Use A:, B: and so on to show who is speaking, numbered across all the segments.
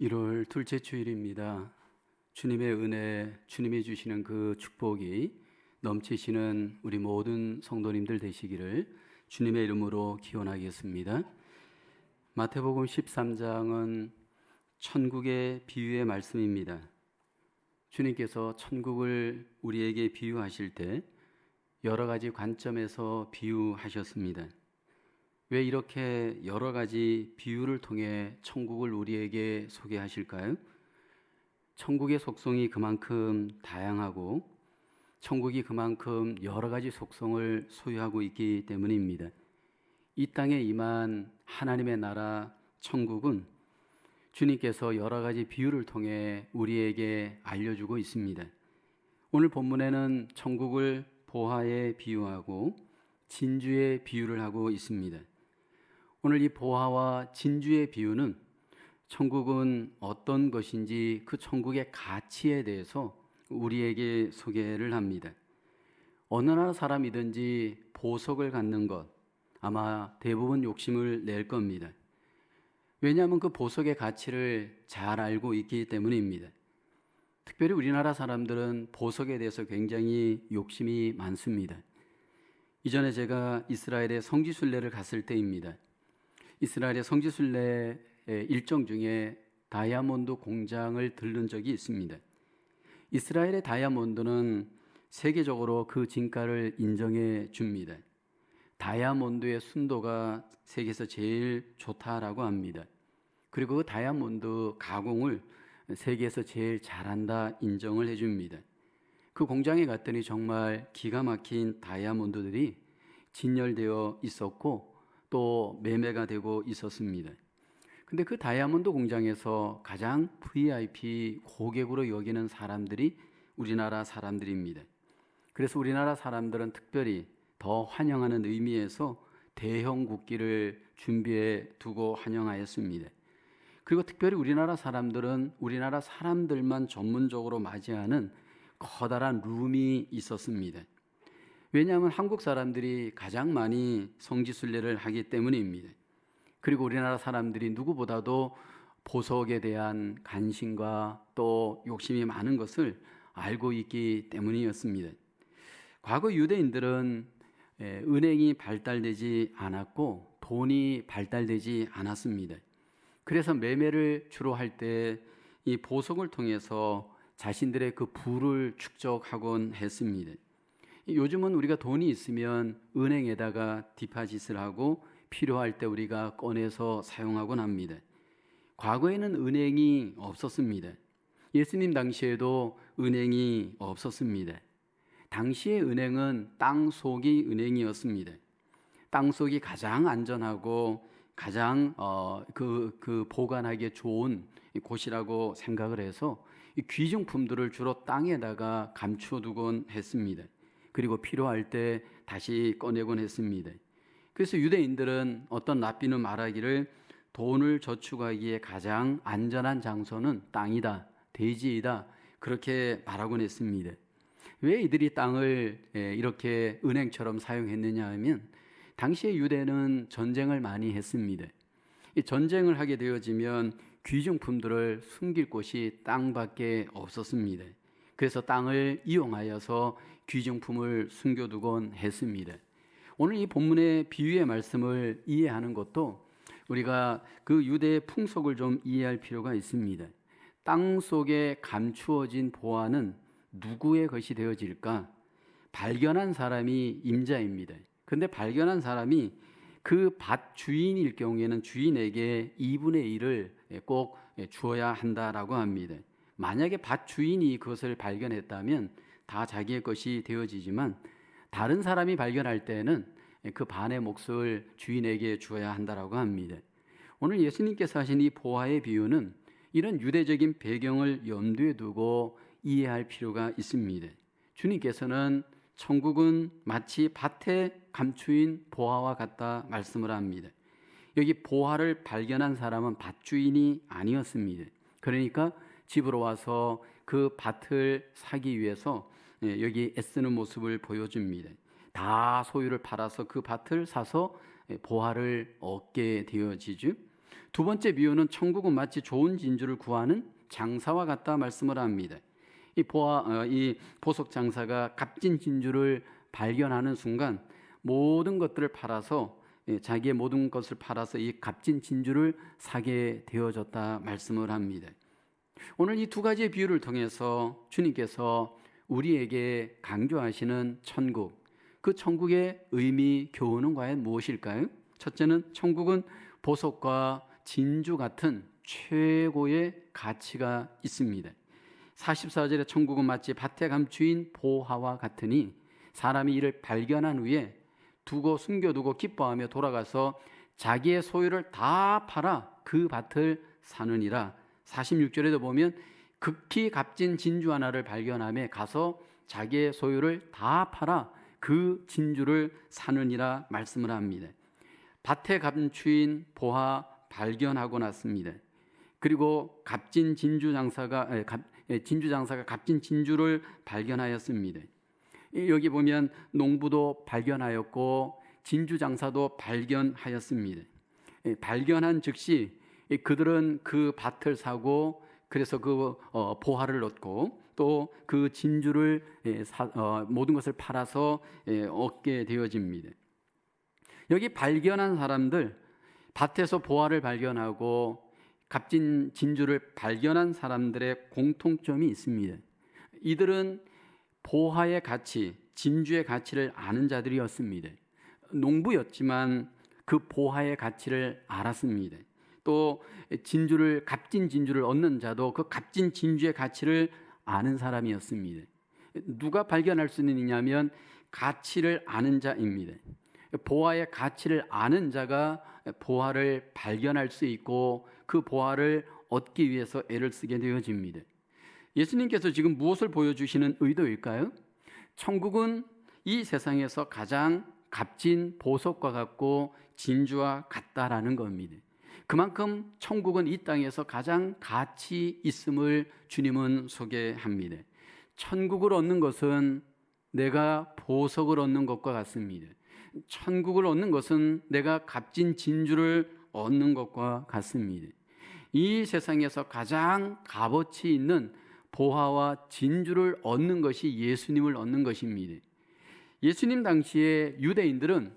A: 1월 둘째 주일입니다. 주님의 은혜, 주님이 주시는 그 축복이 넘치시는 우리 모든 성도님들 되시기를 주님의 이름으로 기원하겠습니다. 마태복음 13장은 천국의 비유의 말씀입니다. 주님께서 천국을 우리에게 비유하실 때 여러 가지 관점에서 비유하셨습니다. 왜 이렇게 여러 가지 비유를 통해 천국을 우리에게 소개하실까요? 천국의 속성이 그만큼 다양하고 천국이 그만큼 여러 가지 속성을 소유하고 있기 때문입니다. 이 땅에 임한 하나님의 나라 천국은 주님께서 여러 가지 비유를 통해 우리에게 알려주고 있습니다. 오늘 본문에는 천국을 보화에 비유하고 진주에 비유를 하고 있습니다. 오늘 이 보화와 진주의 비유는 천국은 어떤 것인지 그 천국의 가치에 대해서 우리에게 소개를 합니다. 어느 나라 사람이든지 보석을 갖는 것 아마 대부분 욕심을 낼 겁니다. 왜냐하면 그 보석의 가치를 잘 알고 있기 때문입니다. 특별히 우리나라 사람들은 보석에 대해서 굉장히 욕심이 많습니다. 이전에 제가 이스라엘의 성지순례를 갔을 때입니다. 이스라엘의 성지순례 일정 중에 다이아몬드 공장을 들른 적이 있습니다. 이스라엘의 다이아몬드는 세계적으로 그 진가를 인정해 줍니다. 다이아몬드의 순도가 세계에서 제일 좋다라고 합니다. 그리고 그 다이아몬드 가공을 세계에서 제일 잘한다 인정을 해줍니다. 그 공장에 갔더니 정말 기가 막힌 다이아몬드들이 진열되어 있었고 또 매매가 되고 있었습니다. 근데 그 다이아몬드 공장에서 가장 VIP 고객으로 여기는 사람들이 우리나라 사람들입니다. 그래서 우리나라 사람들은 특별히 더 환영하는 의미에서 대형 국기를 준비해 두고 환영하였습니다. 그리고 특별히 우리나라 사람들은 우리나라 사람들만 전문적으로 맞이하는 커다란 룸이 있었습니다. 왜냐하면 한국 사람들이 가장 많이 성지순례를 하기 때문입니다. 그리고 우리나라 사람들이 누구보다도 보석에 대한 관심과 또 욕심이 많은 것을 알고 있기 때문이었습니다. 과거 유대인들은 은행이 발달되지 않았고 돈이 발달되지 않았습니다. 그래서 매매를 주로 할 때 이 보석을 통해서 자신들의 그 부를 축적하곤 했습니다. 요즘은 우리가 돈이 있으면 은행에다가 디파짓을 하고 필요할 때 우리가 꺼내서 사용하곤 합니다. 과거에는 은행이 없었습니다. 예수님 당시에도 은행이 없었습니다. 당시의 은행은 땅속이 은행이었습니다. 땅속이 가장 안전하고 가장 보관하기에 좋은 곳이라고 생각을 해서 이 귀중품들을 주로 땅에다가 감춰두곤 했습니다. 그리고 필요할 때 다시 꺼내곤 했습니다. 그래서 유대인들은 어떤 랍비는 말하기를 돈을 저축하기에 가장 안전한 장소는 땅이다, 대지이다 그렇게 말하곤 했습니다. 왜 이들이 땅을 이렇게 은행처럼 사용했느냐 하면 당시의 유대는 전쟁을 많이 했습니다. 이 전쟁을 하게 되어지면 귀중품들을 숨길 곳이 땅밖에 없었습니다. 그래서 땅을 이용하여서 귀중품을 숨겨두곤 했습니다. 오늘 이 본문의 비유의 말씀을 이해하는 것도 우리가 그 유대의 풍속을 좀 이해할 필요가 있습니다. 땅 속에 감추어진 보화는 누구의 것이 되어질까? 발견한 사람이 임자입니다. 그런데 발견한 사람이 그 밭 주인일 경우에는 주인에게 2분의 1을 꼭 주어야 한다라고 합니다. 만약에 밭 주인이 그것을 발견했다면 다 자기의 것이 되어지지만 다른 사람이 발견할 때는 그 반의 몫을 주인에게 주어야 한다라고 합니다. 오늘 예수님께서 하신 이 보화의 비유는 이런 유대적인 배경을 염두에 두고 이해할 필요가 있습니다. 주님께서는 천국은 마치 밭에 감추인 보화와 같다 말씀을 합니다. 여기 보화를 발견한 사람은 밭주인이 아니었습니다. 그러니까 집으로 와서 그 밭을 사기 위해서 여기 애쓰는 모습을 보여줍니다. 다 소유를 팔아서 그 밭을 사서 보화를 얻게 되어지죠. 두 번째 비유는 천국은 마치 좋은 진주를 구하는 장사와 같다 말씀을 합니다. 이 보석 장사가 값진 진주를 발견하는 순간 모든 것들을 팔아서 자기의 모든 것을 팔아서 이 값진 진주를 사게 되어졌다 말씀을 합니다. 오늘 이 두 가지의 비유를 통해서 주님께서 우리에게 강조하시는 천국, 그 천국의 의미, 교훈은 과연 무엇일까요? 첫째는 천국은 보석과 진주 같은 최고의 가치가 있습니다. 44절에 천국은 마치 밭에 감추인 보화와 같으니 사람이 이를 발견한 후에 숨겨두고 기뻐하며 돌아가서 자기의 소유를 다 팔아 그 밭을 사느니라. 46절에도 보면 극히 값진 진주 하나를 발견하며 가서 자기의 소유를 다 팔아 그 진주를 사느니라 말씀을 합니다. 밭에 감추인 보화 발견하고 났습니다. 그리고 값진 진주 장사가 값진 진주를 발견하였습니다. 여기 보면 농부도 발견하였고 진주 장사도 발견하였습니다. 발견한 즉시 그들은 그 밭을 사고 그래서 그 보화를 얻고 또 그 진주를 모든 것을 팔아서 얻게 되어집니다. 여기 발견한 사람들, 밭에서 보화를 발견하고 값진 진주를 발견한 사람들의 공통점이 있습니다. 이들은 보화의 가치, 진주의 가치를 아는 자들이었습니다. 농부였지만 그 보화의 가치를 알았습니다. 또 값진 진주를 얻는 자도 그 값진 진주의 가치를 아는 사람이었습니다. 누가 발견할 수 있느냐면 가치를 아는 자입니다. 보화의 가치를 아는 자가 보화를 발견할 수 있고 그 보화를 얻기 위해서 애를 쓰게 되어집니다. 예수님께서 지금 무엇을 보여주시는 의도일까요? 천국은 이 세상에서 가장 값진 보석과 같고 진주와 같다라는 겁니다. 그만큼 천국은 이 땅에서 가장 가치 있음을 주님은 소개합니다. 천국을 얻는 것은 내가 보석을 얻는 것과 같습니다. 천국을 얻는 것은 내가 값진 진주를 얻는 것과 같습니다. 이 세상에서 가장 값어치 있는 보화와 진주를 얻는 것이 예수님을 얻는 것입니다. 예수님 당시에 유대인들은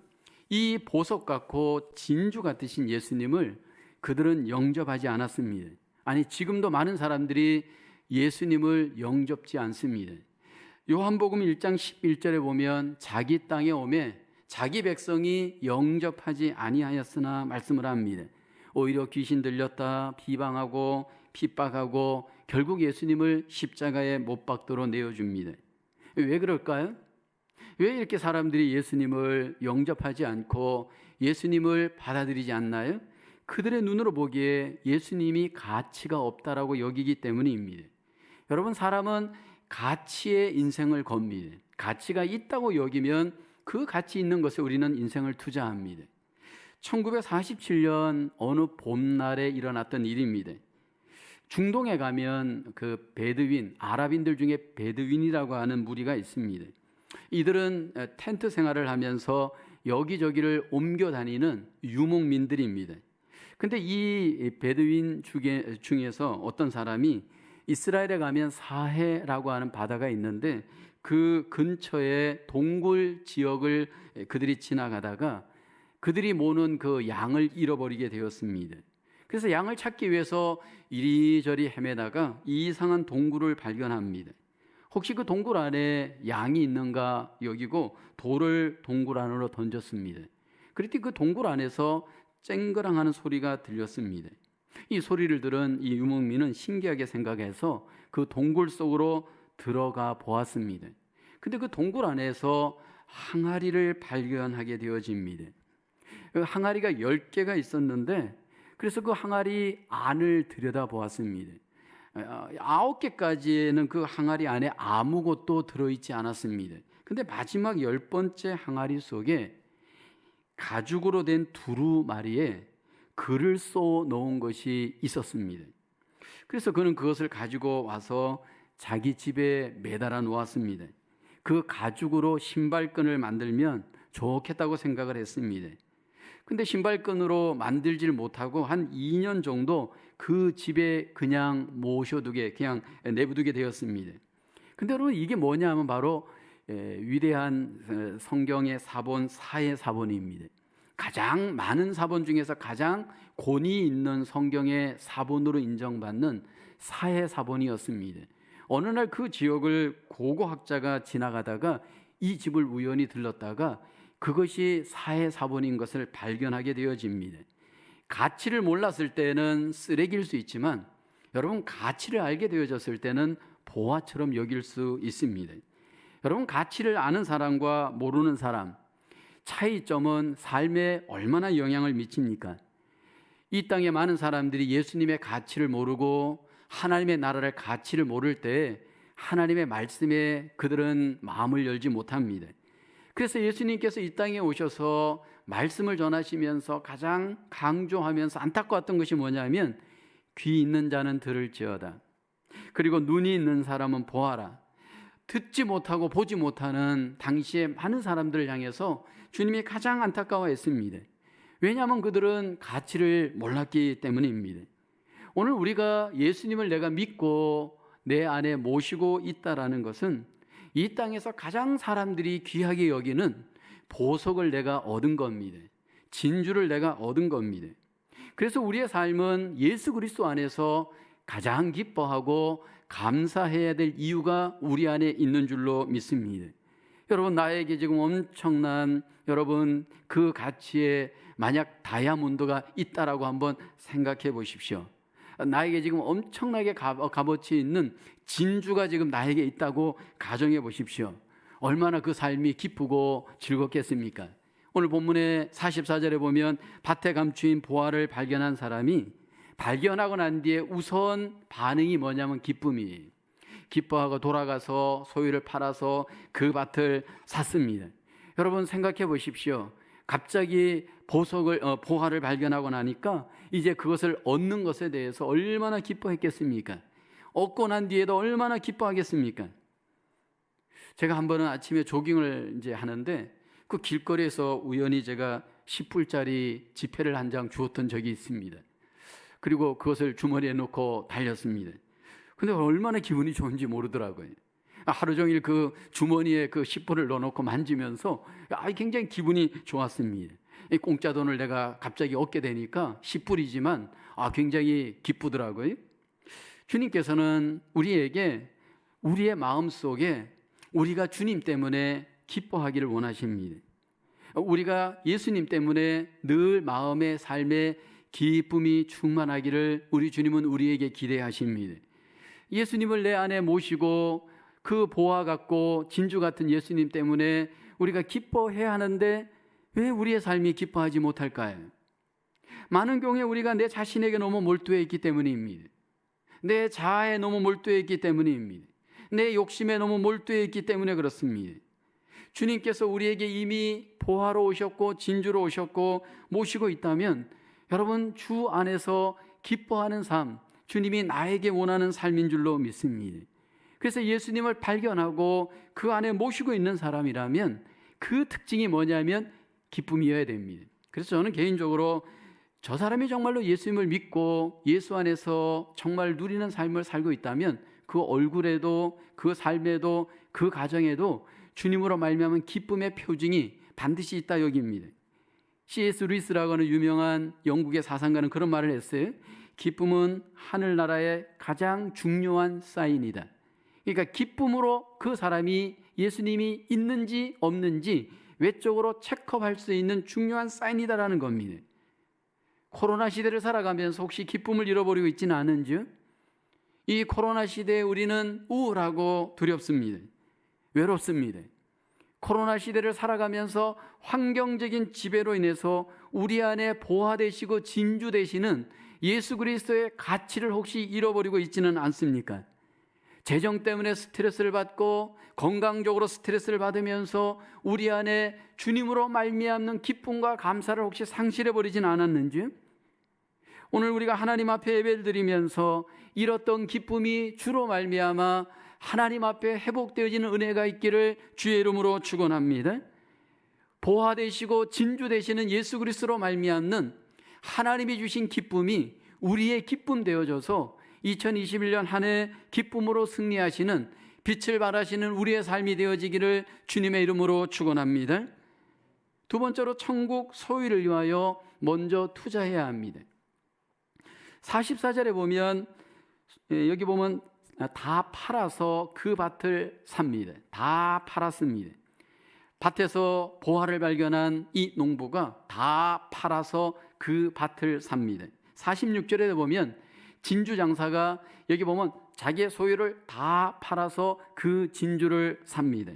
A: 이 보석 같고 진주 같으신 예수님을 그들은 영접하지 않았습니다. 아니, 지금도 많은 사람들이 예수님을 영접지 않습니다. 요한복음 1장 11절에 보면 자기 땅에 오매 자기 백성이 영접하지 아니하였으나 말씀을 합니다. 오히려 귀신 들렸다 비방하고 핍박하고 결국 예수님을 십자가에 못 박도록 내어줍니다. 왜 그럴까요? 왜 이렇게 사람들이 예수님을 영접하지 않고 예수님을 받아들이지 않나요? 그들의 눈으로 보기에 예수님이 가치가 없다라고 여기기 때문입니다. 여러분, 사람은 가치에 인생을 겁니다. 가치가 있다고 여기면 그 가치 있는 것에 우리는 인생을 투자합니다. 1947년 어느 봄날에 일어났던 일입니다. 중동에 가면 그 베드윈, 아랍인들 중에 베드윈이라고 하는 무리가 있습니다. 이들은 텐트 생활을 하면서 여기저기를 옮겨 다니는 유목민들입니다. 근데 이 베드윈 중에서 어떤 사람이 이스라엘에 가면 사해라고 하는 바다가 있는데 그 근처에 동굴 지역을 그들이 지나가다가 그들이 모는 그 양을 잃어버리게 되었습니다. 그래서 양을 찾기 위해서 이리저리 헤매다가 이상한 동굴을 발견합니다. 혹시 그 동굴 안에 양이 있는가 여기고 돌을 동굴 안으로 던졌습니다. 그랬더니 그 동굴 안에서 쨍그랑하는 소리가 들렸습니다. 이 소리를 들은 이 유목민은 신기하게 생각해서 그 동굴 속으로 들어가 보았습니다. 근데 그 동굴 안에서 항아리를 발견하게 되어집니다. 그 항아리가 10개가 있었는데 그래서 그 항아리 안을 들여다보았습니다. 9개까지는 그 항아리 안에 아무것도 들어있지 않았습니다. 근데 마지막 10번째 항아리 속에 가죽으로 된 두루마리에 글을 써 놓은 것이 있었습니다. 그래서 그는 그것을 가지고 와서 자기 집에 매달아 놓았습니다. 그 가죽으로 신발끈을 만들면 좋겠다고 생각을 했습니다. 근데 신발끈으로 만들질 못하고 한 2년 정도 그 집에 그냥 모셔두게, 그냥 내버두게 되었습니다. 근데 여러분, 이게 뭐냐 하면 바로 위대한 성경의 사본, 사의 사본입니다. 가장 많은 사본 중에서 가장 권위 있는 성경의 사본으로 인정받는 사의 사본이었습니다. 어느 날 그 지역을 고고학자가 지나가다가 이 집을 우연히 들렀다가 그것이 사의 사본인 것을 발견하게 되어집니다. 가치를 몰랐을 때는 쓰레기일 수 있지만 여러분, 가치를 알게 되어졌을 때는 보화처럼 여길 수 있습니다. 여러분, 가치를 아는 사람과 모르는 사람, 차이점은 삶에 얼마나 영향을 미칩니까? 이 땅에 많은 사람들이 예수님의 가치를 모르고 하나님의 나라를 가치를 모를 때 하나님의 말씀에 그들은 마음을 열지 못합니다. 그래서 예수님께서 이 땅에 오셔서 말씀을 전하시면서 가장 강조하면서 안타까웠던 것이 뭐냐면, 귀 있는 자는 들을지어다, 그리고 눈이 있는 사람은 보아라. 듣지 못하고 보지 못하는 당시에 많은 사람들을 향해서 주님이 가장 안타까워했습니다. 왜냐하면 그들은 가치를 몰랐기 때문입니다. 오늘 우리가 예수님을 내가 믿고 내 안에 모시고 있다라는 것은 이 땅에서 가장 사람들이 귀하게 여기는 보석을 내가 얻은 겁니다. 진주를 내가 얻은 겁니다. 그래서 우리의 삶은 예수 그리스도 안에서 가장 기뻐하고 감사해야 될 이유가 우리 안에 있는 줄로 믿습니다. 여러분, 나에게 지금 엄청난 여러분 그 가치에 만약 다이아몬드가 있다라고 한번 생각해 보십시오. 나에게 지금 엄청나게 값어치 있는 진주가 지금 나에게 있다고 가정해 보십시오. 얼마나 그 삶이 기쁘고 즐겁겠습니까? 오늘 본문의 44절에 보면 밭에 감추인 보화를 발견한 사람이 발견하고 난 뒤에 우선 반응이 뭐냐면 기쁨이에요. 기뻐하고 돌아가서 소유를 팔아서 그 밭을 샀습니다. 여러분, 생각해 보십시오. 갑자기 보화를 발견하고 나니까 이제 그것을 얻는 것에 대해서 얼마나 기뻐했겠습니까? 얻고 난 뒤에도 얼마나 기뻐하겠습니까? 제가 한 번은 아침에 조깅을 이제 하는데 그 길거리에서 우연히 제가 10불짜리 지폐를 한 장 주었던 적이 있습니다. 그리고 그것을 주머니에 넣고 달렸습니다. 근데 얼마나 기분이 좋은지 모르더라고요. 하루 종일 그 주머니에 그 10불을 넣어놓고 만지면서 굉장히 기분이 좋았습니다. 공짜 돈을 내가 갑자기 얻게 되니까 10불이지만 굉장히 기쁘더라고요. 주님께서는 우리에게 우리의 마음속에 우리가 주님 때문에 기뻐하기를 원하십니다. 우리가 예수님 때문에 늘 마음의 삶에 기쁨이 충만하기를 우리 주님은 우리에게 기대하십니다. 예수님을 내 안에 모시고 그 보화 같고 진주 같은 예수님 때문에 우리가 기뻐해야 하는데 왜 우리의 삶이 기뻐하지 못할까요? 많은 경우에 우리가 내 자신에게 너무 몰두해 있기 때문입니다. 내 자아에 너무 몰두해 있기 때문입니다. 내 욕심에 너무 몰두해 있기 때문에 그렇습니다. 주님께서 우리에게 이미 보화로 오셨고 진주로 오셨고 모시고 있다면 여러분, 주 안에서 기뻐하는 삶, 주님이 나에게 원하는 삶인 줄로 믿습니다. 그래서 예수님을 발견하고 그 안에 모시고 있는 사람이라면 그 특징이 뭐냐면 기쁨이어야 됩니다. 그래서 저는 개인적으로 저 사람이 정말로 예수님을 믿고 예수 안에서 정말 누리는 삶을 살고 있다면 그 얼굴에도 그 삶에도 그 가정에도 주님으로 말미암은 기쁨의 표징이 반드시 있다 여깁니다. C.S. 루이스라고 하는 유명한 영국의 사상가는 그런 말을 했어요. 기쁨은 하늘나라의 가장 중요한 사인이다. 그러니까 기쁨으로 그 사람이 예수님이 있는지 없는지 외적으로 체크할 수 있는 중요한 사인이다라는 겁니다. 코로나 시대를 살아가면서 혹시 기쁨을 잃어버리고 있지는 않은지요? 이 코로나 시대에 우리는 우울하고 두렵습니다. 외롭습니다. 코로나 시대를 살아가면서 환경적인 지배로 인해서 우리 안에 보화 되시고 진주 되시는 예수 그리스도의 가치를 혹시 잃어버리고 있지는 않습니까? 재정 때문에 스트레스를 받고 건강적으로 스트레스를 받으면서 우리 안에 주님으로 말미암는 기쁨과 감사를 혹시 상실해버리진 않았는지? 오늘 우리가 하나님 앞에 예배를 드리면서 잃었던 기쁨이 주로 말미암아 하나님 앞에 회복되어지는 은혜가 있기를 주의 이름으로 축원합니다. 보화 되시고 진주 되시는 예수 그리스도로 말미암는 하나님이 주신 기쁨이 우리의 기쁨 되어져서 2021년 한 해 기쁨으로 승리하시는 빛을 발하시는 우리의 삶이 되어지기를 주님의 이름으로 축원합니다. 두 번째로 천국 소유를 위하여 먼저 투자해야 합니다. 44절에 보면 여기 보면 다 팔아서 그 밭을 삽니다. 다 팔았습니다. 밭에서 보화를 발견한 이 농부가 다 팔아서 그 밭을 삽니다. 46절에 보면 진주 장사가 여기 보면 자기의 소유를 다 팔아서 그 진주를 삽니다.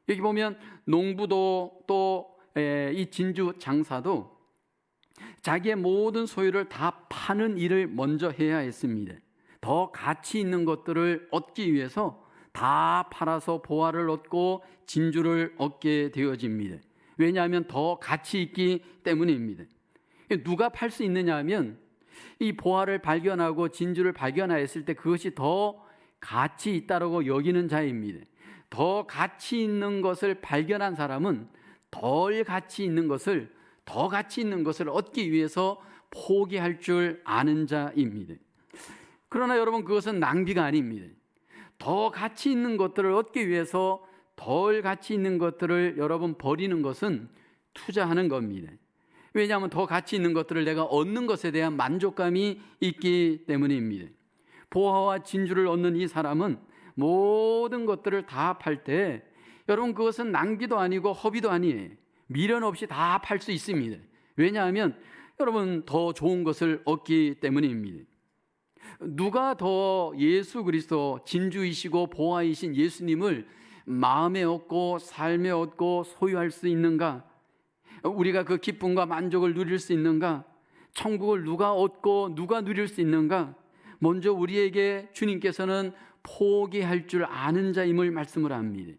A: 여기 보면 농부도 또 이 진주 장사도 자기의 모든 소유를 다 파는 일을 먼저 해야 했습니다. 더 가치 있는 것들을 얻기 위해서 다 팔아서 보화를 얻고 진주를 얻게 되어집니다. 왜냐하면 더 가치 있기 때문입니다. 누가 팔 수 있느냐 하면 이 보화를 발견하고 진주를 발견하였을 때 그것이 더 가치 있다고 여기는 자입니다. 더 가치 있는 것을 발견한 사람은 덜 가치 있는 것을 더 가치 있는 것을 얻기 위해서 포기할 줄 아는 자입니다. 그러나 여러분, 그것은 낭비가 아닙니다. 더 가치 있는 것들을 얻기 위해서 덜 가치 있는 것들을 여러분 버리는 것은 투자하는 겁니다. 왜냐하면 더 가치 있는 것들을 내가 얻는 것에 대한 만족감이 있기 때문입니다. 보화와 진주를 얻는 이 사람은 모든 것들을 다 팔 때 여러분, 그것은 낭비도 아니고 허비도 아니에요. 미련 없이 다 팔 수 있습니다. 왜냐하면 여러분, 더 좋은 것을 얻기 때문입니다. 누가 더 예수 그리스도 진주이시고 보화이신 예수님을 마음에 얻고 삶에 얻고 소유할 수 있는가? 우리가 그 기쁨과 만족을 누릴 수 있는가? 천국을 누가 얻고 누가 누릴 수 있는가? 먼저 우리에게 주님께서는 포기할 줄 아는 자임을 말씀을 합니다.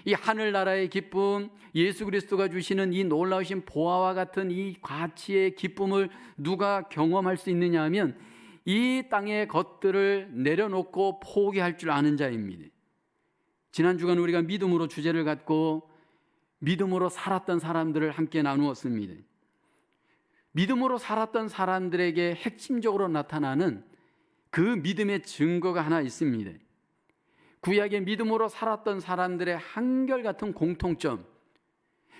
A: 이 하늘나라의 기쁨, 예수 그리스도가 주시는 이 놀라우신 보화와 같은 이 가치의 기쁨을 누가 경험할 수 있느냐 하면 이 땅의 것들을 내려놓고 포기할 줄 아는 자입니다. 지난 주간 우리가 믿음으로 주제를 갖고 믿음으로 살았던 사람들을 함께 나누었습니다. 믿음으로 살았던 사람들에게 핵심적으로 나타나는 그 믿음의 증거가 하나 있습니다. 구약의 믿음으로 살았던 사람들의 한결같은 공통점,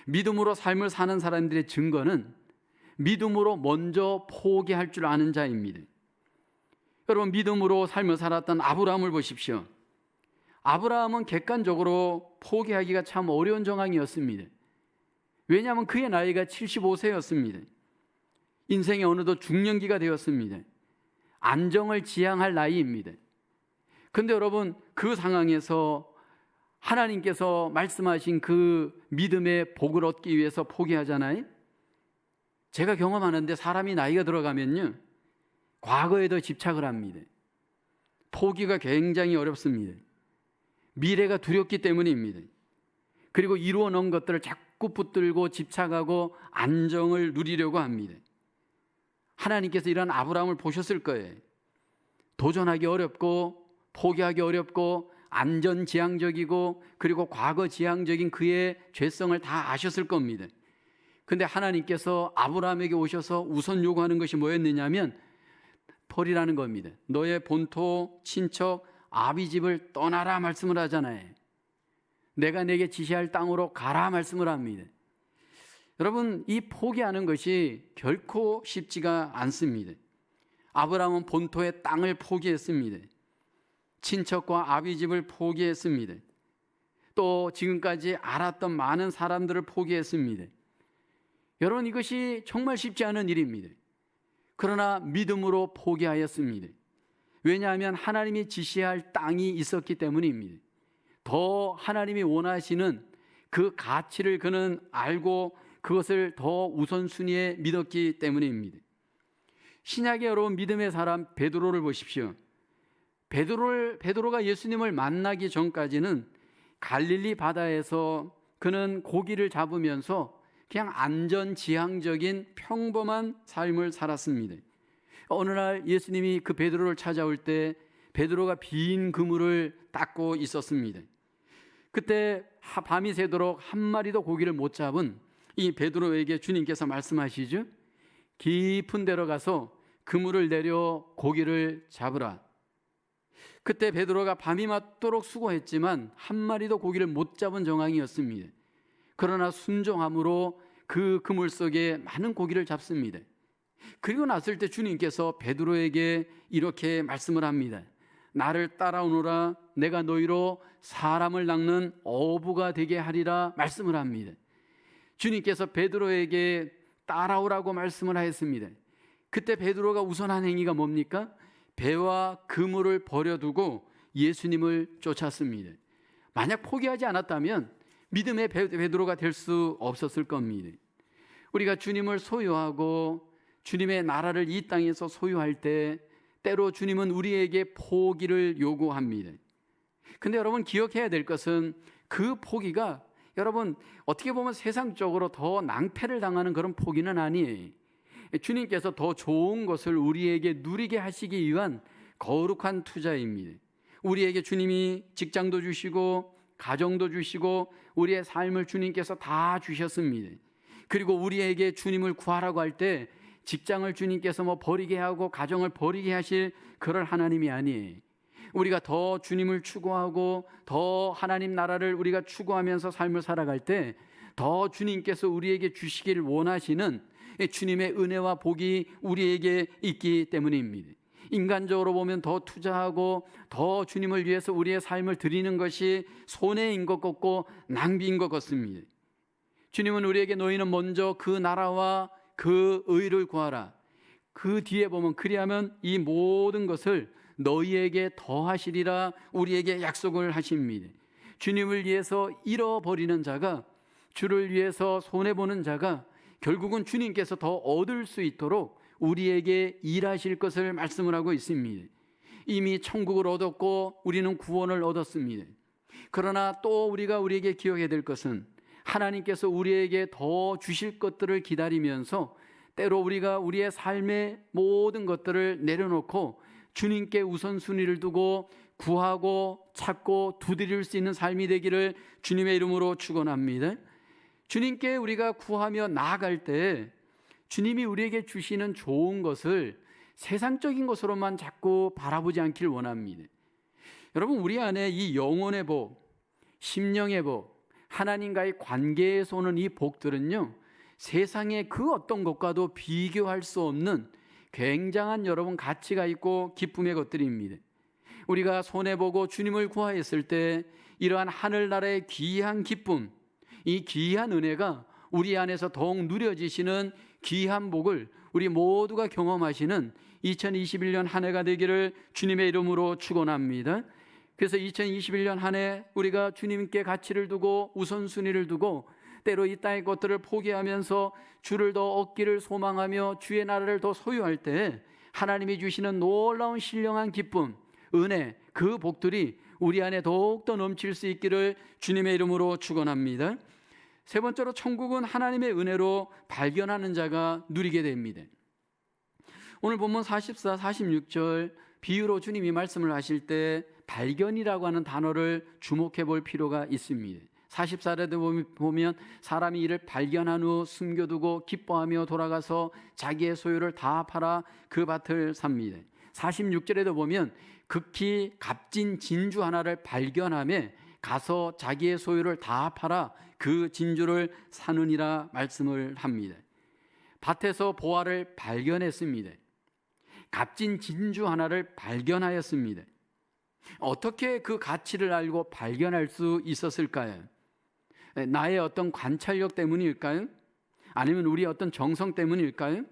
A: 믿음으로 삶을 사는 사람들의 증거는 믿음으로 먼저 포기할 줄 아는 자입니다. 여러분, 믿음으로 삶을 살았던 아브라함을 보십시오. 아브라함은 객관적으로 포기하기가 참 어려운 정황이었습니다. 왜냐하면 그의 나이가 75세였습니다. 인생의 어느덧 중년기가 되었습니다. 안정을 지향할 나이입니다. 그런데 여러분, 그 상황에서 하나님께서 말씀하신 그 믿음의 복을 얻기 위해서 포기하잖아요. 제가 경험하는데 사람이 나이가 들어가면요, 과거에 더 집착을 합니다. 포기가 굉장히 어렵습니다. 미래가 두렵기 때문입니다. 그리고 이루어 놓은 것들을 자꾸 붙들고 집착하고 안정을 누리려고 합니다. 하나님께서 이런 아브라함을 보셨을 거예요. 도전하기 어렵고 포기하기 어렵고 안전지향적이고 그리고 과거지향적인 그의 죄성을 다 아셨을 겁니다. 그런데 하나님께서 아브라함에게 오셔서 우선 요구하는 것이 뭐였느냐면 버리라는 겁니다. 너의 본토, 친척, 아비 집을 떠나라 말씀을 하잖아요. 내가 내게 지시할 땅으로 가라 말씀을 합니다. 여러분, 이 포기하는 것이 결코 쉽지가 않습니다. 아브라함은 본토의 땅을 포기했습니다. 친척과 아비 집을 포기했습니다. 또 지금까지 알았던 많은 사람들을 포기했습니다. 여러분, 이것이 정말 쉽지 않은 일입니다. 그러나 믿음으로 포기하였습니다. 왜냐하면 하나님이 지시할 땅이 있었기 때문입니다. 더 하나님이 원하시는 그 가치를 그는 알고 그것을 더 우선순위에 믿었기 때문입니다. 신약의 여러분, 믿음의 사람 베드로를 보십시오. 베드로가 예수님을 만나기 전까지는 갈릴리 바다에서 그는 고기를 잡으면서 그냥 안전지향적인 평범한 삶을 살았습니다. 어느 날 예수님이 그 베드로를 찾아올 때 베드로가 빈 그물을 닦고 있었습니다. 그때 밤이 새도록 한 마리도 고기를 못 잡은 이 베드로에게 주님께서 말씀하시죠. 깊은 데로 가서 그물을 내려 고기를 잡으라. 그때 베드로가 밤이 맞도록 수고했지만 한 마리도 고기를 못 잡은 정황이었습니다. 그러나 순종함으로 그 그물 속에 많은 고기를 잡습니다. 그리고 났을 때 주님께서 베드로에게 이렇게 말씀을 합니다. 나를 따라오너라. 내가 너희로 사람을 낚는 어부가 되게 하리라 말씀을 합니다. 주님께서 베드로에게 따라오라고 말씀을 하였습니다. 그때 베드로가 우선 한 행위가 뭡니까? 배와 그물을 버려두고 예수님을 쫓았습니다. 만약 포기하지 않았다면 믿음의 베드로가 될 수 없었을 겁니다. 우리가 주님을 소유하고 주님의 나라를 이 땅에서 소유할 때 때로 주님은 우리에게 포기를 요구합니다. 근데 여러분 기억해야 될 것은 그 포기가 여러분 어떻게 보면 세상적으로 더 낭패를 당하는 그런 포기는 아니에요. 주님께서 더 좋은 것을 우리에게 누리게 하시기 위한 거룩한 투자입니다. 우리에게 주님이 직장도 주시고 가정도 주시고 우리의 삶을 주님께서 다 주셨습니다. 그리고 우리에게 주님을 구하라고 할 때 직장을 주님께서 버리게 하고 가정을 버리게 하실 그럴 하나님이 아니에요. 우리가 더 주님을 추구하고 더 하나님 나라를 우리가 추구하면서 삶을 살아갈 때 더 주님께서 우리에게 주시기를 원하시는 주님의 은혜와 복이 우리에게 있기 때문입니다. 인간적으로 보면 더 투자하고 더 주님을 위해서 우리의 삶을 드리는 것이 손해인 것 같고 낭비인 것 같습니다. 주님은 우리에게 너희는 먼저 그 나라와 그 의를 구하라. 그 뒤에 보면 그리하면 이 모든 것을 너희에게 더하시리라 우리에게 약속을 하십니다. 주님을 위해서 잃어버리는 자가, 주를 위해서 손해보는 자가 결국은 주님께서 더 얻을 수 있도록 우리에게 일하실 것을 말씀을 하고 있습니다. 이미 천국을 얻었고 우리는 구원을 얻었습니다. 그러나 또 우리에게 기억해야 될 것은 하나님께서 우리에게 더 주실 것들을 기다리면서 때로 우리가 우리의 삶의 모든 것들을 내려놓고 주님께 우선순위를 두고 구하고 찾고 두드릴 수 있는 삶이 되기를 주님의 이름으로 축원합니다. 주님께 우리가 구하며 나아갈 때 주님이 우리에게 주시는 좋은 것을 세상적인 것으로만 자꾸 바라보지 않길 원합니다. 여러분 우리 안에 이 영혼의 복, 심령의 복, 하나님과의 관계에서 오는 이 복들은요 세상의 그 어떤 것과도 비교할 수 없는 굉장한 여러분 가치가 있고 기쁨의 것들입니다. 우리가 손해보고 주님을 구하였을 때 이러한 하늘나라의 귀한 기쁨, 이 귀한 은혜가 우리 안에서 더욱 누려지시는 귀한 복을 우리 모두가 경험하시는 2021년 한 해가 되기를 주님의 이름으로 축원합니다. 그래서 2021년 한 해 우리가 주님께 가치를 두고 우선순위를 두고 때로 이 땅의 것들을 포기하면서 주를 더 얻기를 소망하며 주의 나라를 더 소유할 때 하나님이 주시는 놀라운 신령한 기쁨, 은혜, 그 복들이 우리 안에 더욱더 넘칠 수 있기를 주님의 이름으로 축원합니다. 세 번째로 천국은 하나님의 은혜로 발견하는 자가 누리게 됩니다. 오늘 본문 44, 46절 비유로 주님이 말씀을 하실 때 발견이라고 하는 단어를 주목해 볼 필요가 있습니다. 44절에도 보면 사람이 이를 발견한 후 숨겨두고 기뻐하며 돌아가서 자기의 소유를 다 팔아 그 밭을 삽니다. 46절에도 보면 극히 값진 진주 하나를 발견하며 가서 자기의 소유를 다 팔아 그 진주를 사느니라 말씀을 합니다. 밭에서 보화를 발견했습니다. 값진 진주 하나를 발견하였습니다. 어떻게 그 가치를 알고 발견할 수 있었을까요? 나의 어떤 관찰력 때문일까요? 아니면 우리의 어떤 정성 때문일까요?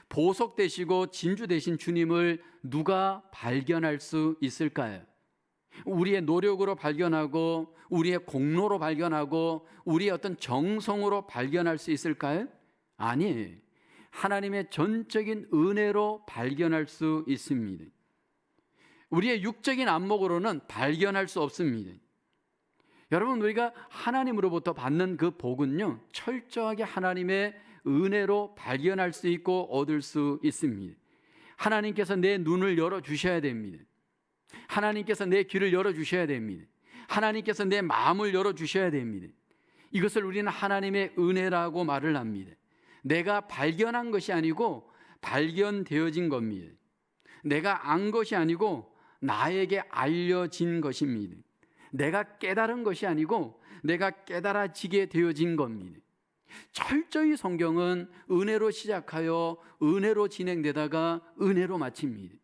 A: 보석 되시고 진주 되신 주님을 누가 발견할 수 있을까요? 우리의 노력으로 발견하고 우리의 공로로 발견하고 우리의 어떤 정성으로 발견할 수 있을까요? 아니에요. 하나님의 전적인 은혜로 발견할 수 있습니다. 우리의 육적인 안목으로는 발견할 수 없습니다. 여러분 우리가 하나님으로부터 받는 그 복은요 철저하게 하나님의 은혜로 발견할 수 있고 얻을 수 있습니다. 하나님께서 내 눈을 열어주셔야 됩니다. 하나님께서 내 귀를 열어주셔야 됩니다. 하나님께서 내 마음을 열어주셔야 됩니다. 이것을 우리는 하나님의 은혜라고 말을 합니다. 내가 발견한 것이 아니고 발견되어진 겁니다. 내가 안 것이 아니고 나에게 알려진 것입니다. 내가 깨달은 것이 아니고 내가 깨달아지게 되어진 겁니다. 철저히 성경은 은혜로 시작하여 은혜로 진행되다가 은혜로 마칩니다.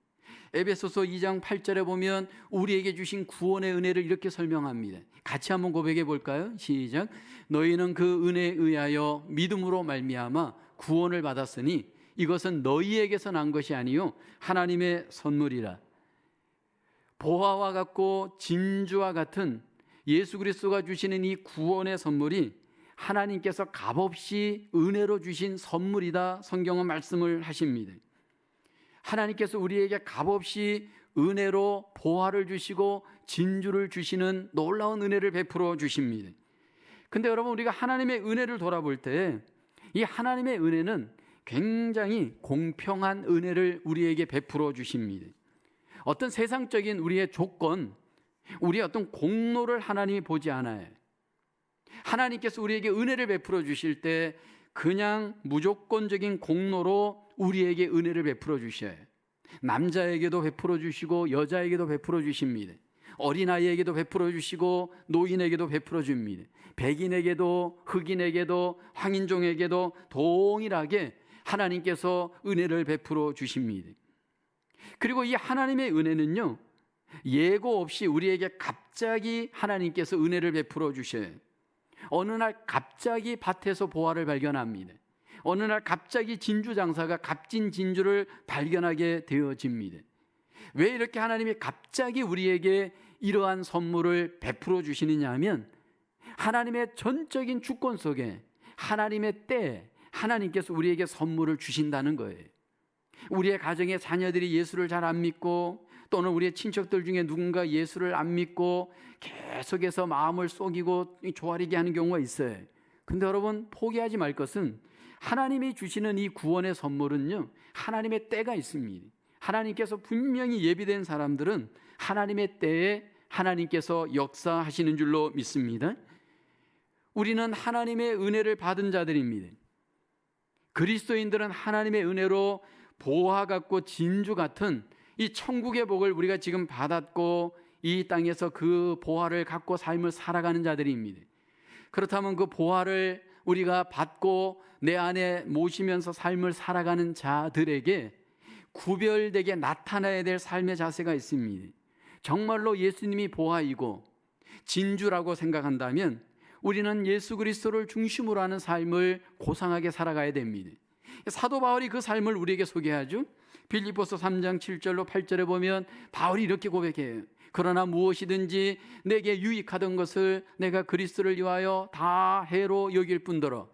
A: 에베소서 2장 8절에 보면 우리에게 주신 구원의 은혜를 이렇게 설명합니다. 같이 한번 고백해 볼까요? 시작. 너희는 그 은혜에 의하여 믿음으로 말미암아 구원을 받았으니 이것은 너희에게서 난 것이 아니요 하나님의 선물이라. 보화와 같고 진주와 같은 예수 그리스도가 주시는 이 구원의 선물이 하나님께서 값없이 은혜로 주신 선물이다. 성경은 말씀을 하십니다. 하나님께서 우리에게 값없이 은혜로 보화를 주시고 진주를 주시는 놀라운 은혜를 베풀어 주십니다. 근데 여러분, 우리가 하나님의 은혜를 돌아볼 때 이 하나님의 은혜는 굉장히 공평한 은혜를 우리에게 베풀어 주십니다. 어떤 세상적인 우리의 조건, 우리의 어떤 공로를 하나님이 보지 않아요. 하나님께서 우리에게 은혜를 베풀어 주실 때 그냥 무조건적인 공로로 우리에게 은혜를 베풀어 주셔요. 남자에게도 베풀어 주시고 여자에게도 베풀어 주십니다. 어린아이에게도 베풀어 주시고 노인에게도 베풀어 줍니다. 백인에게도 흑인에게도 황인종에게도 동일하게 하나님께서 은혜를 베풀어 주십니다. 그리고 이 하나님의 은혜는요, 예고 없이 우리에게 갑자기 하나님께서 은혜를 베풀어 주셔요. 어느 날 갑자기 밭에서 보화를 발견합니다. 어느 날 갑자기 진주 장사가 값진 진주를 발견하게 되어집니다. 왜 이렇게 하나님이 갑자기 우리에게 이러한 선물을 베풀어 주시느냐 하면 하나님의 전적인 주권 속에 하나님의 때에 하나님께서 우리에게 선물을 주신다는 거예요. 우리의 가정의 자녀들이 예수를 잘 안 믿고 또는 우리의 친척들 중에 누군가 예수를 안 믿고 계속해서 마음을 속이고 조아리게 하는 경우가 있어요. 근데 여러분, 포기하지 말 것은 하나님이 주시는 이 구원의 선물은요, 하나님의 때가 있습니다. 하나님께서 분명히 예비된 사람들은 하나님의 때에 하나님께서 역사하시는 줄로 믿습니다. 우리는 하나님의 은혜를 받은 자들입니다. 그리스도인들은 하나님의 은혜로 보화 같고 진주 같은 이 천국의 복을 우리가 지금 받았고 이 땅에서 그 보화를 갖고 삶을 살아가는 자들입니다. 그렇다면 그 보화를 우리가 받고 내 안에 모시면서 삶을 살아가는 자들에게 구별되게 나타나야 될 삶의 자세가 있습니다. 정말로 예수님이 보화이고 진주라고 생각한다면 우리는 예수 그리스도를 중심으로 하는 삶을 고상하게 살아가야 됩니다. 사도 바울이 그 삶을 우리에게 소개하죠. 빌립보서 3장 7절로 8절에 보면 바울이 이렇게 고백해요. 그러나 무엇이든지 내게 유익하던 것을 내가 그리스도를 위하여 다 해로 여길 뿐더러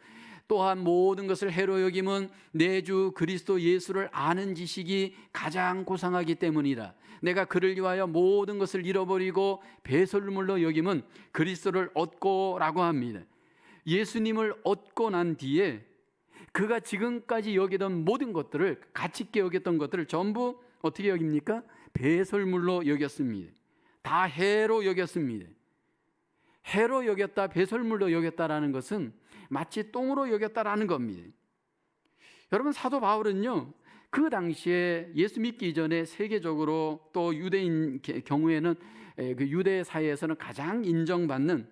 A: 또한 모든 것을 해로 여김은 내 주 그리스도 예수를 아는 지식이 가장 고상하기 때문이라. 내가 그를 위하여 모든 것을 잃어버리고 배설물로 여김은 그리스도를 얻고라고 합니다. 예수님을 얻고 난 뒤에 그가 지금까지 여기던 모든 것들을, 가치 있게 여겼던 것들을 전부 어떻게 여깁니까? 배설물로 여겼습니다. 다 해로 여겼습니다. 해로 여겼다, 배설물로 여겼다라는 것은 마치 똥으로 여겼다라는 겁니다. 여러분, 사도 바울은요, 그 당시에 예수 믿기 이전에 세계적으로 또 유대인 경우에는 그 유대 사회에서는 가장 인정받는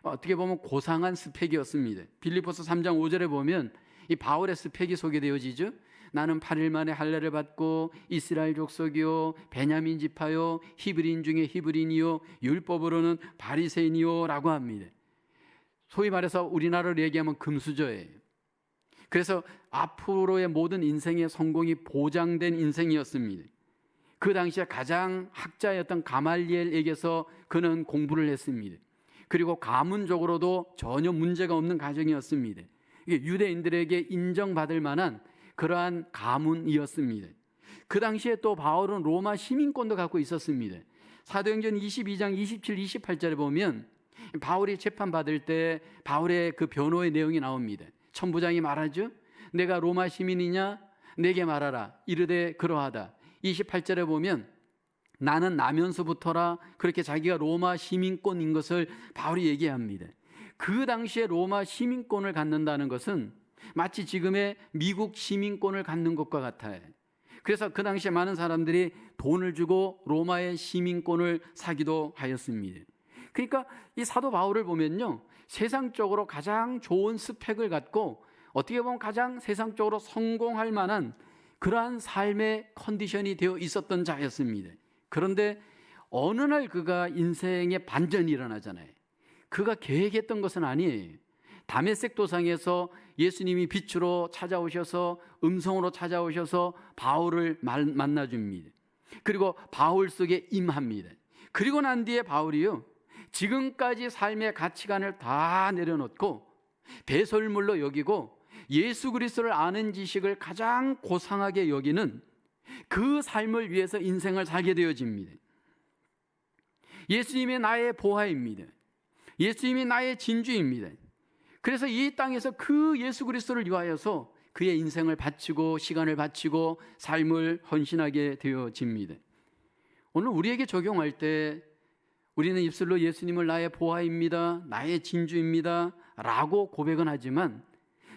A: 어떻게 보면 고상한 스펙이었습니다. 빌립보서 3장 5절에 보면 이 바울의 스펙이 소개되어지죠. 나는 8일 만에 할례를 받고 이스라엘 족속이요 베냐민 지파요 히브리인 중에 히브리인이요 율법으로는 바리새인이요 라고 합니다. 소위 말해서 우리나라로 얘기하면 금수저예요. 그래서 앞으로의 모든 인생의 성공이 보장된 인생이었습니다. 그 당시에 가장 학자였던 가말리엘에게서 그는 공부를 했습니다. 그리고 가문적으로도 전혀 문제가 없는 가정이었습니다. 이게 유대인들에게 인정받을 만한 그러한 가문이었습니다. 그 당시에 또 바울은 로마 시민권도 갖고 있었습니다. 사도행전 22장 27, 28절에 보면 바울이 재판받을 때 바울의 그 변호의 내용이 나옵니다. 천부장이 말하죠. 내가 로마 시민이냐? 내게 말하라. 이르되 그러하다. 28절에 보면 나는 나면서부터라 그렇게 자기가 로마 시민권인 것을 바울이 얘기합니다. 그 당시에 로마 시민권을 갖는다는 것은 마치 지금의 미국 시민권을 갖는 것과 같아요. 그래서 그 당시에 많은 사람들이 돈을 주고 로마의 시민권을 사기도 하였습니다. 그러니까 이 사도 바울을 보면요, 세상적으로 가장 좋은 스펙을 갖고 어떻게 보면 가장 세상적으로 성공할 만한 그러한 삶의 컨디션이 되어 있었던 자였습니다. 그런데 어느 날 그가 인생의 반전이 일어나잖아요. 그가 계획했던 것은 아니에요. 다메섹 도상에서 예수님이 빛으로 찾아오셔서 음성으로 찾아오셔서 바울을 만나줍니다. 그리고 바울 속에 임합니다. 그리고 난 뒤에 바울이요, 지금까지 삶의 가치관을 다 내려놓고 배설물로 여기고 예수 그리스도를 아는 지식을 가장 고상하게 여기는 그 삶을 위해서 인생을 살게 되어집니다. 예수님이 나의 보화입니다. 예수님이 나의 진주입니다. 그래서 이 땅에서 그 예수 그리스도를 위하여서 그의 인생을 바치고 시간을 바치고 삶을 헌신하게 되어집니다. 오늘 우리에게 적용할 때 우리는 입술로 예수님을 나의 보화입니다, 나의 진주입니다 라고 고백은 하지만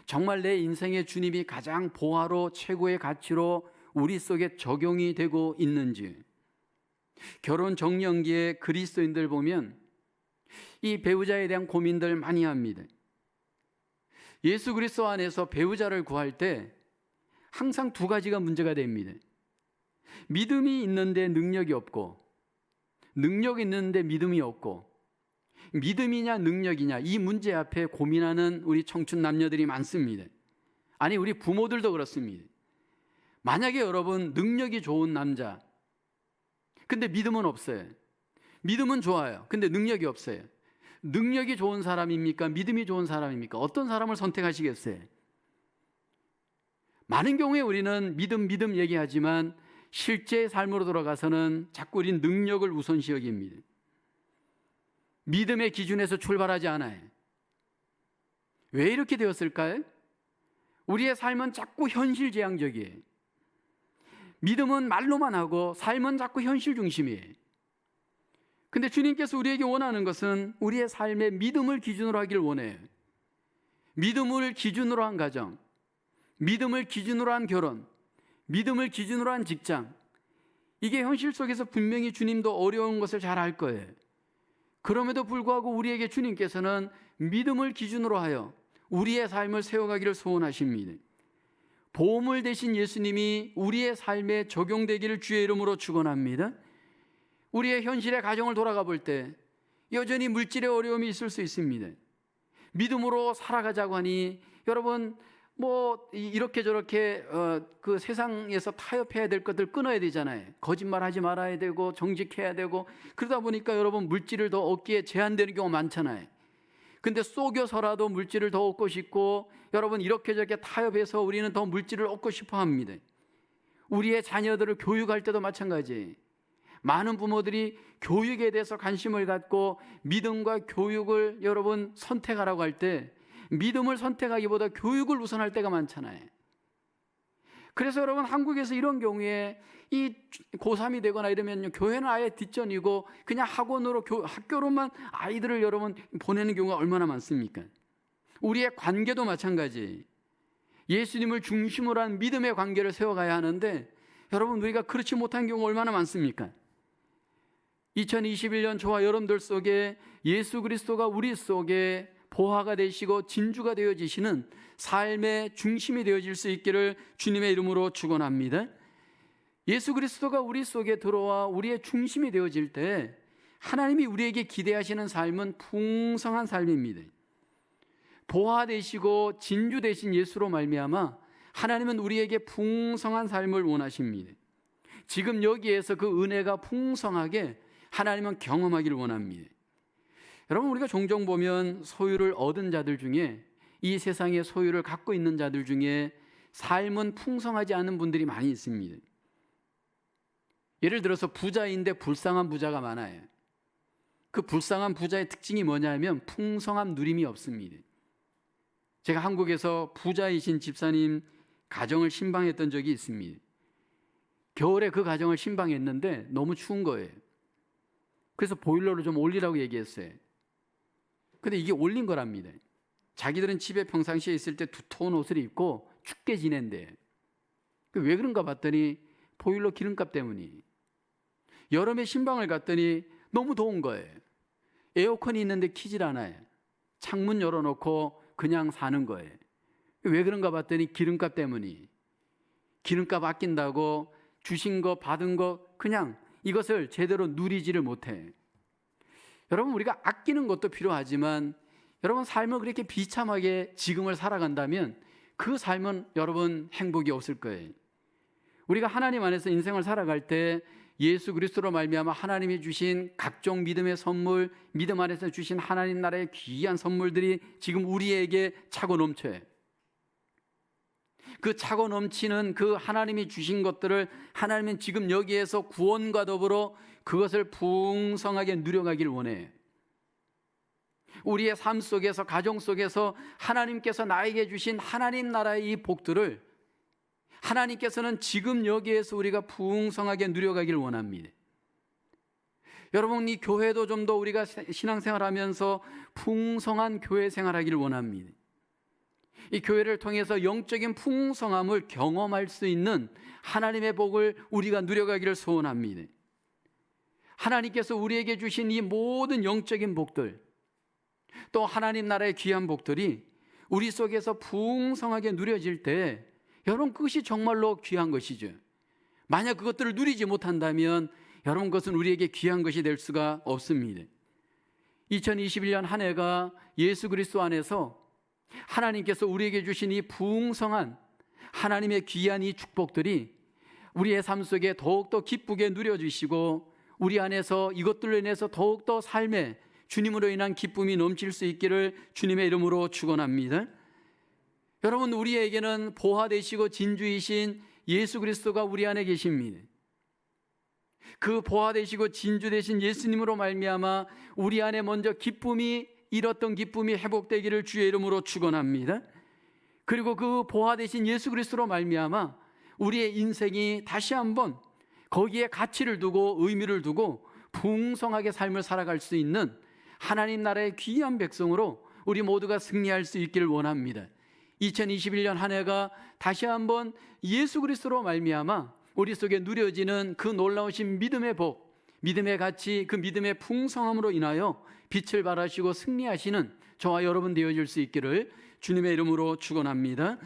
A: 정말 내 인생의 주님이 가장 보화로 최고의 가치로 우리 속에 적용이 되고 있는지. 결혼 정년기에 그리스도인들 보면 이 배우자에 대한 고민들 많이 합니다. 예수 그리스도 안에서 배우자를 구할 때 항상 두 가지가 문제가 됩니다. 믿음이 있는데 능력이 없고, 능력이 있는데 믿음이 없고, 믿음이냐 능력이냐 이 문제 앞에 고민하는 우리 청춘 남녀들이 많습니다. 아니, 우리 부모들도 그렇습니다. 만약에 여러분 능력이 좋은 남자 근데 믿음은 없어요. 믿음은 좋아요. 근데 능력이 없어요. 능력이 좋은 사람입니까? 믿음이 좋은 사람입니까? 어떤 사람을 선택하시겠어요? 많은 경우에 우리는 믿음 얘기하지만 실제 삶으로 돌아가서는 자꾸 우린 능력을 우선시 여깁니다. 믿음의 기준에서 출발하지 않아요. 왜 이렇게 되었을까요? 우리의 삶은 자꾸 현실지향적이에요. 믿음은 말로만 하고 삶은 자꾸 현실 중심이에요. 근데 주님께서 우리에게 원하는 것은 우리의 삶의 믿음을 기준으로 하길 원해요. 믿음을 기준으로 한 가정, 믿음을 기준으로 한 결혼, 믿음을 기준으로 한 직장, 이게 현실 속에서 분명히 주님도 어려운 것을 잘 알 거예요. 그럼에도 불구하고 우리에게 주님께서는 믿음을 기준으로 하여 우리의 삶을 세워가기를 소원하십니다. 보물 되신 예수님이 우리의 삶에 적용되기를 주의 이름으로 축원합니다. 우리의 현실의 가정을 돌아가 볼 때 여전히 물질의 어려움이 있을 수 있습니다. 믿음으로 살아가자고 하니 여러분 이렇게 저렇게 그 세상에서 타협해야 될 것들 끊어야 되잖아요. 거짓말하지 말아야 되고 정직해야 되고, 그러다 보니까 여러분 물질을 더 얻기에 제한되는 경우가 많잖아요. 근데 속여서라도 물질을 더 얻고 싶고, 여러분 이렇게 저렇게 타협해서 우리는 더 물질을 얻고 싶어 합니다. 우리의 자녀들을 교육할 때도 마찬가지예요. 많은 부모들이 교육에 대해서 관심을 갖고 믿음과 교육을 여러분 선택하라고 할 때 믿음을 선택하기보다 교육을 우선할 때가 많잖아요. 그래서 여러분 한국에서 이런 경우에 이 고3이 되거나 이러면요, 교회는 아예 뒷전이고 그냥 학원으로 학교로만 아이들을 여러분 보내는 경우가 얼마나 많습니까? 우리의 관계도 마찬가지. 예수님을 중심으로 한 믿음의 관계를 세워가야 하는데 여러분 우리가 그렇지 못한 경우가 얼마나 많습니까? 2021년 저와 여러분들 속에 예수 그리스도가 우리 속에 보화가 되시고 진주가 되어지시는 삶의 중심이 되어질 수 있기를 주님의 이름으로 축원합니다. 예수 그리스도가 우리 속에 들어와 우리의 중심이 되어질 때 하나님이 우리에게 기대하시는 삶은 풍성한 삶입니다. 보화 되시고 진주 되신 예수로 말미암아 하나님은 우리에게 풍성한 삶을 원하십니다. 지금 여기에서 그 은혜가 풍성하게 하나님은 경험하기를 원합니다. 여러분 우리가 종종 보면 소유를 얻은 자들 중에, 이 세상의 소유를 갖고 있는 자들 중에 삶은 풍성하지 않은 분들이 많이 있습니다. 예를 들어서 부자인데 불쌍한 부자가 많아요. 그 불쌍한 부자의 특징이 뭐냐면 풍성한 누림이 없습니다. 제가 한국에서 부자이신 집사님 가정을 신방했던 적이 있습니다. 겨울에 그 가정을 신방했는데 너무 추운 거예요. 그래서 보일러를 좀 올리라고 얘기했어요. 근데 이게 올린 거랍니다. 자기들은 집에 평상시에 있을 때 두터운 옷을 입고 춥게 지낸대. 왜 그런가 봤더니 보일러 기름값 때문이. 여름에 신방을 갔더니 너무 더운 거예요. 에어컨이 있는데 키질 않아요. 창문 열어놓고 그냥 사는 거예요. 왜 그런가 봤더니 기름값 때문이. 기름값 아낀다고 주신 거 받은 거 그냥 이것을 제대로 누리지를 못해. 여러분, 우리가 아끼는 것도 필요하지만 여러분, 삶을 그렇게 비참하게 지금을 살아간다면 그 삶은 여러분 행복이 없을 거예요. 우리가 하나님 안에서 인생을 살아갈 때 예수 그리스도로 말미암아 하나님이 주신 각종 믿음의 선물, 믿음 안에서 주신 하나님 나라의 귀한 선물들이 지금 우리에게 차고 넘쳐요. 그 차고 넘치는 그 하나님이 주신 것들을 하나님은 지금 여기에서 구원과 더불어 그것을 풍성하게 누려가길 원해요. 우리의 삶 속에서, 가정 속에서 하나님께서 나에게 주신 하나님 나라의 이 복들을 하나님께서는 지금 여기에서 우리가 풍성하게 누려가길 원합니다. 여러분, 이 교회도 좀 더 우리가 신앙생활하면서 풍성한 교회 생활하기를 원합니다. 이 교회를 통해서 영적인 풍성함을 경험할 수 있는 하나님의 복을 우리가 누려가기를 소원합니다. 하나님께서 우리에게 주신 이 모든 영적인 복들, 또 하나님 나라의 귀한 복들이 우리 속에서 풍성하게 누려질 때 여러분, 그것이 정말로 귀한 것이죠. 만약 그것들을 누리지 못한다면 여러분, 그것은 우리에게 귀한 것이 될 수가 없습니다. 2021년 한 해가 예수 그리스도 안에서 하나님께서 우리에게 주신 이 풍성한 하나님의 귀한 이 축복들이 우리의 삶 속에 더욱더 기쁘게 누려주시고 우리 안에서 이것들로 인해서 더욱더 삶에 주님으로 인한 기쁨이 넘칠 수 있기를 주님의 이름으로 축원합니다. 여러분, 우리에게는 보화 되시고 진주이신 예수 그리스도가 우리 안에 계십니다. 그 보화 되시고 진주 되신 예수님으로 말미암아 우리 안에 먼저 기쁨이, 잃었던 기쁨이 회복되기를 주의 이름으로 축원합니다. 그리고 그 보화 되신 예수 그리스도로 말미암아 우리의 인생이 다시 한번 거기에 가치를 두고 의미를 두고 풍성하게 삶을 살아갈 수 있는 하나님 나라의 귀한 백성으로 우리 모두가 승리할 수 있기를 원합니다. 2021년 한 해가 다시 한번 예수 그리스도로 말미암아 우리 속에 누려지는 그 놀라우신 믿음의 복, 믿음의 가치, 그 믿음의 풍성함으로 인하여 빛을 발하시고 승리하시는 저와 여러분 되어질 수 있기를 주님의 이름으로 축원합니다.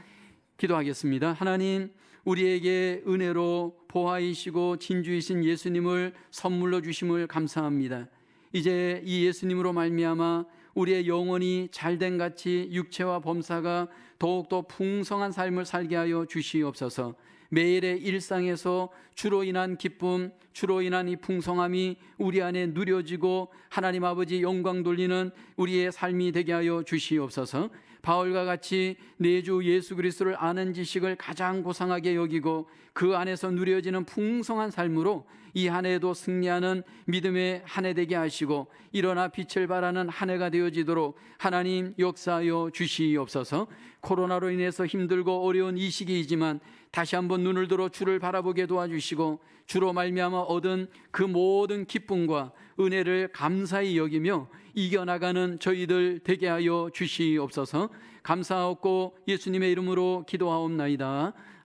A: 기도하겠습니다. 하나님, 우리에게 은혜로 보화이시고 진주이신 예수님을 선물로 주심을 감사합니다. 이제 이 예수님으로 말미암아 우리의 영혼이 잘된 같이 육체와 범사가 더욱더 풍성한 삶을 살게 하여 주시옵소서. 매일의 일상에서 주로 인한 기쁨, 주로 인한 이 풍성함이 우리 안에 누려지고 하나님 아버지 영광 돌리는 우리의 삶이 되게 하여 주시옵소서. 바울과 같이 내 주 예수 그리스도를 아는 지식을 가장 고상하게 여기고 그 안에서 누려지는 풍성한 삶으로 이 한 해도 승리하는 믿음의 한 해 되게 하시고 일어나 빛을 발하는 한 해가 되어지도록 하나님 역사하여 주시옵소서. 코로나로 인해서 힘들고 어려운 이 시기이지만 다시 한번 눈을 들어 주를 바라보게 도와주시고 주로 말미암아 얻은 그 모든 기쁨과 은혜를 감사히 여기며 이겨나가는 저희들 되게 하여 주시옵소서. 감사하옵고 예수님의 이름으로 기도하옵나이다.